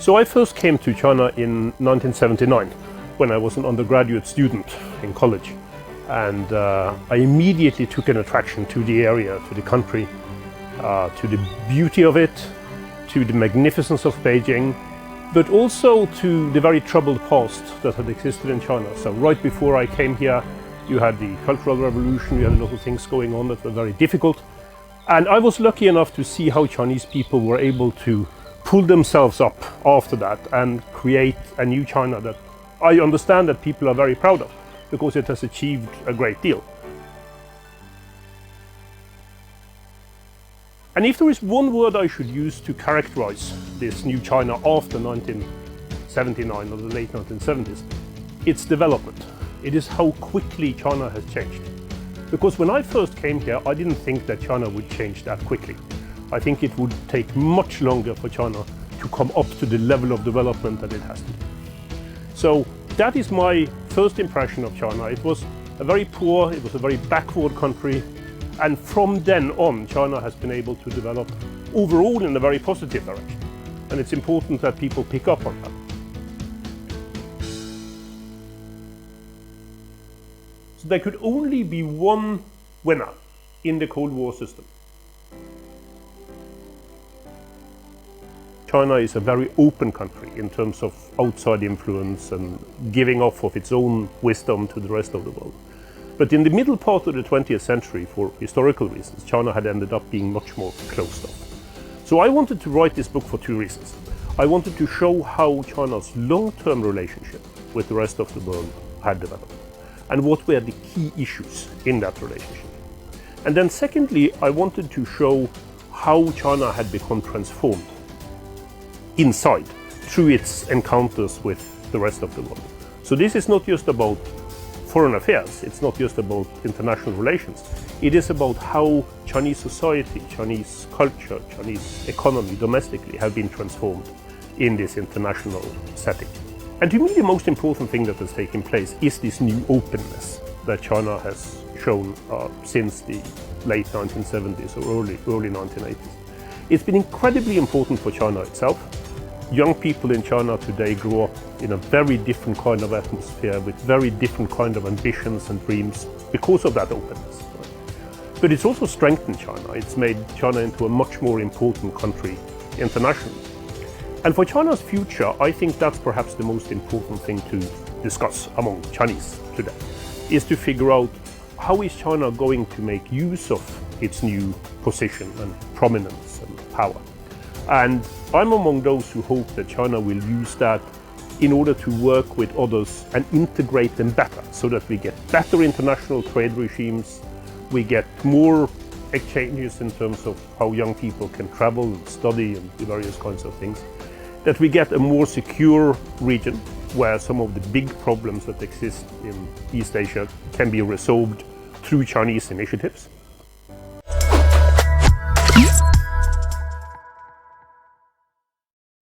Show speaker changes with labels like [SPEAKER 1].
[SPEAKER 1] So I first came to China in 1979 when I was an undergraduate student in college. And I immediately took an attraction to the area, to the country, to the beauty of it, to the magnificence of Beijing, but also to the very troubled past that had existed in China. So right before I came here, you had the Cultural Revolution, you had a lot of things going on that were very difficult. And I was lucky enough to see how Chinese people were able to pull themselves up after that and create a new China that I understand that people are very proud of, because it has achieved a great deal. And if there is one word I should use to characterize this new China after 1979 or the late 1970s, it's development. It is how quickly China has changed. Because when I first came here, I didn't think that China would change that quickly. I think it would take much longer for China to come up to the level of development that it has today. So that is my first impression of China. It was a very poor, it was a very backward country. And from then on, China has been able to develop overall in a very positive direction. And it's important that people pick up on that. So there could only be one winner in the Cold War system. China is a very open country in terms of outside influence and giving off of its own wisdom to the rest of the world. But in the middle part of the 20th century, for historical reasons, China had ended up being much more closed off. So I wanted to write this book for two reasons. I wanted to show how China's long-term relationship with the rest of the world had developed, and what were the key issues in that relationship. And then secondly, I wanted to show how China had become transformed inside through its encounters with the rest of the world. So this is not just about foreign affairs, it's not just about international relations. It is about how Chinese society, Chinese culture, Chinese economy domestically have been transformed in this international setting. And to me, the most important thing that has taken place is this new openness that China has shown since the late 1970s or early 1980s. It's been incredibly important for China itself. Young people in China today grow up in a very different kind of atmosphere with very different kind of ambitions and dreams because of that openness. But it's also strengthened China. It's made China into a much more important country internationally. And for China's future, I think that's perhaps the most important thing to discuss among Chinese today, is to figure out how is China going to make use of its new position and prominence and power. And I'm among those who hope that China will use that in order to work with others and integrate them better, so that we get better international trade regimes, we get more exchanges in terms of how young people can travel and study and do various kinds of things, that we get a more secure region where some of the big problems that exist in East Asia can be resolved through Chinese initiatives.